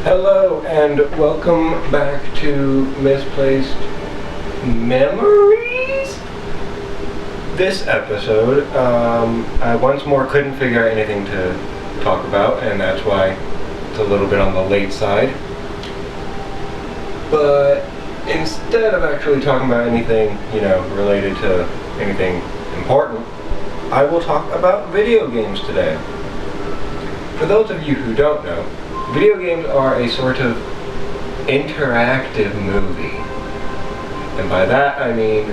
Hello and welcome back to Misplaced Memories. This episode, I once more couldn't figure out anything to talk about, and that's why it's a little bit on the late side. But instead of actually talking about anything, related to anything important, I will talk about video games today. For those of you who don't know, video games are a sort of interactive movie. And by that I mean,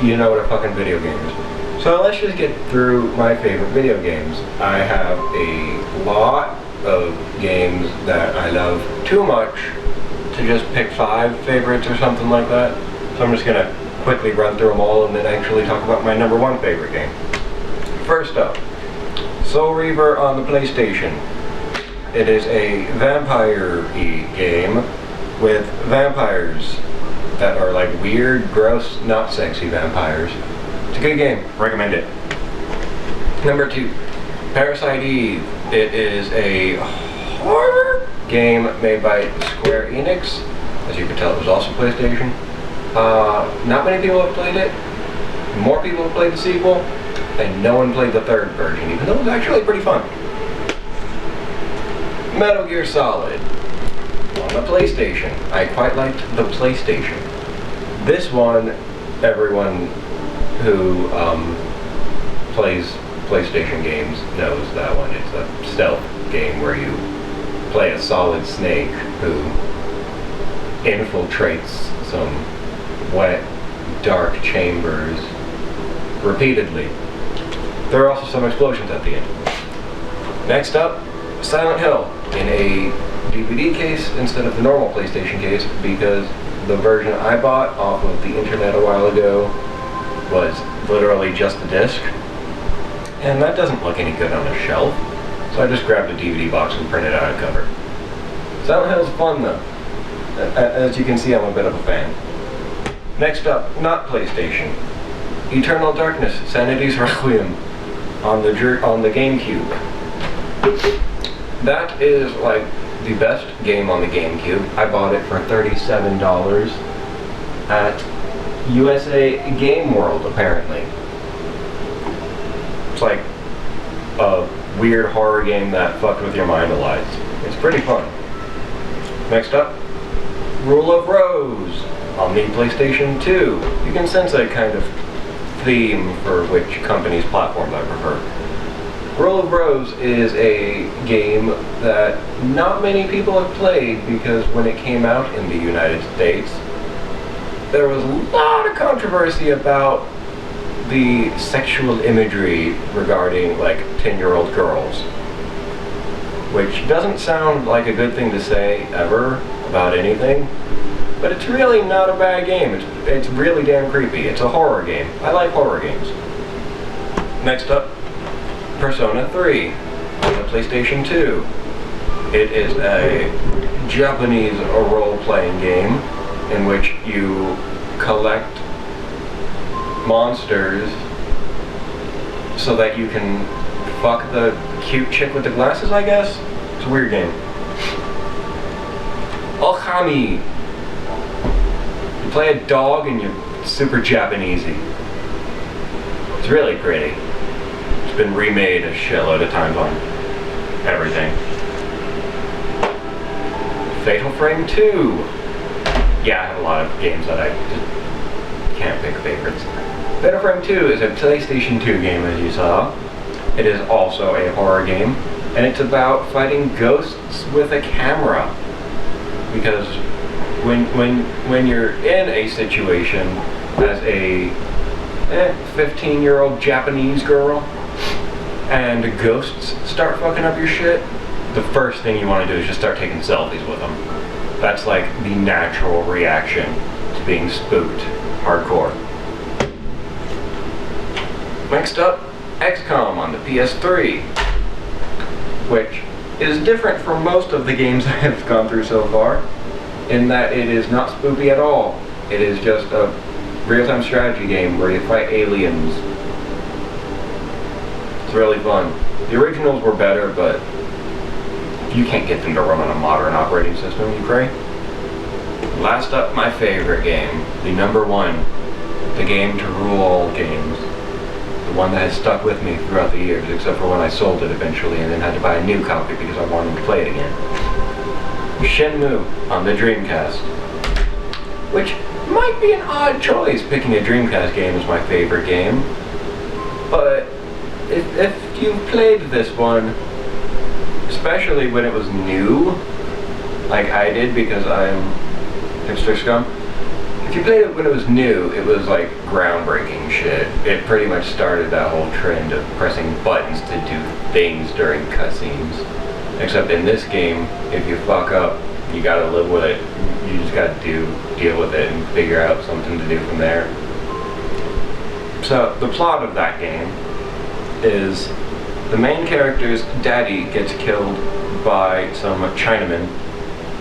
you know what a fucking video game is. So let's just get through my favorite video games. I have a lot of games that I love too much to just pick 5 favorites or something like that. So I'm just gonna quickly run through them all and then actually talk about my number 1 favorite game. First up, Soul Reaver on the PlayStation. It is a vampire-y game with vampires that are like weird, gross, not sexy vampires. It's a good game. Recommend it. Number 2, Parasite Eve. It is a horror game made by Square Enix. As you can tell, it was also PlayStation. Not many people have played it. More people have played the sequel, and no one played the 3rd version, even though it was actually pretty fun. Metal Gear Solid on the PlayStation. I quite liked the PlayStation. This one, everyone who plays PlayStation games knows that one. It's a stealth game where you play a Solid Snake who infiltrates some wet, dark chambers repeatedly. There are also some explosions at the end. Next up, Silent Hill in a DVD case instead of the normal PlayStation case, because the version I bought off of the internet a while ago was literally just the disc, and that doesn't look any good on a shelf, so I just grabbed a DVD box and printed out a cover. Silent Hill's fun though. As you can see, I'm a bit of a fan. Next up, not PlayStation, Eternal Darkness: Sanity's Requiem on the GameCube. That is like the best game on the GameCube. I bought it for $37 at USA Game World, apparently. It's like a weird horror game that fucked with your mind a lot. It's pretty fun. Next up, Rule of Rose on the PlayStation 2. You can sense a kind of theme for which company's platforms I prefer. Rule of Rose is a game that not many people have played because when it came out in the United States, there was a lot of controversy about the sexual imagery regarding like 10-year-old girls, which doesn't sound like a good thing to say ever about anything, but it's really not a bad game. It's really damn creepy. It's a horror game. I like horror games. Next up, Persona 3 on the PlayStation 2. It is a Japanese role-playing game in which you collect monsters so that you can fuck the cute chick with the glasses, I guess? It's a weird game. Okami. You play a dog and you're super Japanesey. It's really pretty. It's been remade a shitload of times on everything. Fatal Frame 2. Yeah, I have a lot of games that I just can't pick favorites. Fatal Frame 2 is a PlayStation 2 game, as you saw. It is also a horror game, and it's about fighting ghosts with a camera. Because when you're in a situation as a 15-year-old Japanese girl, and ghosts start fucking up your shit, the first thing you want to do is just start taking selfies with them. That's like the natural reaction to being spooked hardcore. Next up, XCOM on the PS3, which is different from most of the games I have gone through so far, in that it is not spooky at all. It is just a real-time strategy game where you fight aliens. It's really fun. The originals were better, but You can't get them to run on a modern operating system, you pray? Last up, my favorite game, the number one, the game to rule all games. The one that has stuck with me throughout the years, except for when I sold it eventually and then had to buy a new copy because I wanted to play it again. Shenmue on the Dreamcast. Which might be an odd choice, picking a Dreamcast game as my favorite game. But if you've played this one, especially when it was new, like I did because I'm hipster scum. If you played it when it was new, it was like groundbreaking shit. It pretty much started that whole trend of pressing buttons to do things during cutscenes. Except in this game, if you fuck up, you gotta live with it. You just gotta deal with it and figure out something to do from there. So the plot of that game is the main character's daddy gets killed by some Chinaman,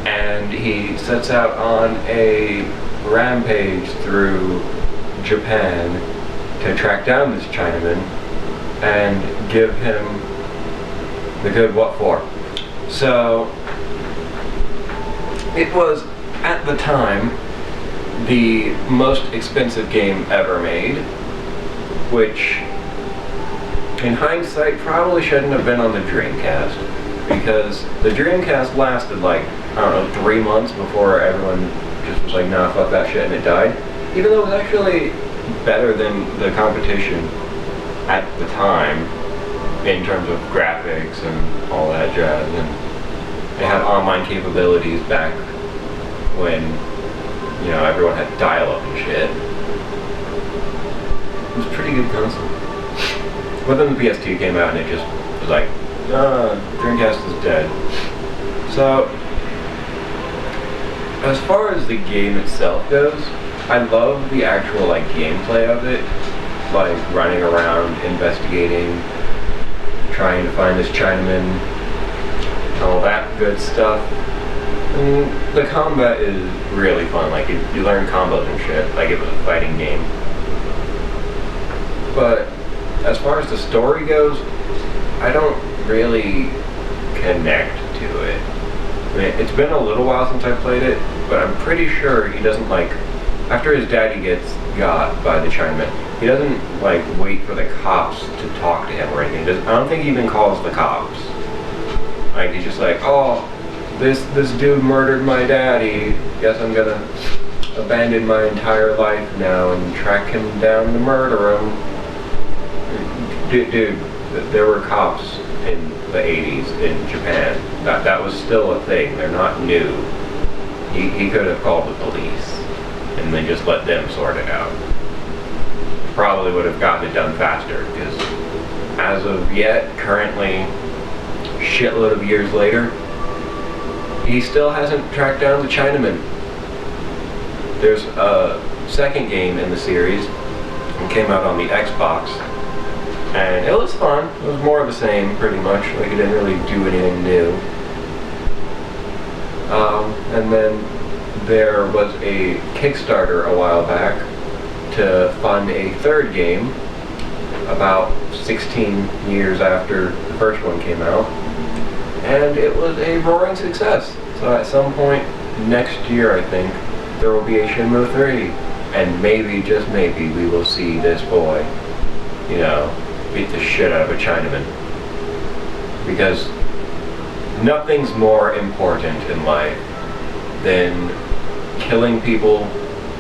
and he sets out on a rampage through Japan to track down this Chinaman and give him the good what for. So it was, at the time, the most expensive game ever made, which in hindsight probably shouldn't have been on the Dreamcast, because the Dreamcast lasted like, I don't know, 3 months before everyone just was like, nah, fuck that shit, and it died. Even though it was actually better than the competition at the time in terms of graphics and all that jazz, and they had online capabilities back when, you know, everyone had dial-up and shit. It was a pretty good console. But then the PS2 came out and it just was like, Dreamcast is dead. So, as far as the game itself goes, I love the actual like gameplay of it, like running around, investigating, trying to find this Chinaman, all that good stuff. And the combat is really fun, like you learn combos and shit, like it was a fighting game. But as far as the story goes, I don't really connect to it. I mean, it's been a little while since I played it, but I'm pretty sure he doesn't like, after his daddy gets got by the Chinaman, he doesn't like wait for the cops to talk to him or anything. I don't think he even calls the cops. Like he's just like, oh, this dude murdered my daddy. Guess I'm gonna abandon my entire life now and track him down to murder him. Dude, there were cops in the 80s in Japan. That was still a thing. They're not new. He could have called the police and then just let them sort it out. Probably would have gotten it done faster, because as of yet, currently, shitload of years later, he still hasn't tracked down the Chinaman. There's a second game in the series. It came out on the Xbox. And it was fun. It was more of the same, pretty much. Like, it didn't really do anything new. And then there was a Kickstarter a while back to fund a third game about 16 years after the first one came out. And it was a roaring success. So at some point next year, I think, there will be a Shenmue 3. And maybe, just maybe, we will see this boy, you know, beat the shit out of a Chinaman. Because nothing's more important in life than killing people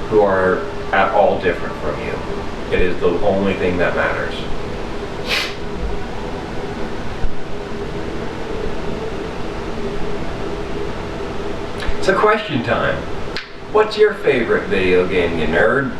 who are at all different from you. It is the only thing that matters. So question time. What's your favorite video game, you nerd?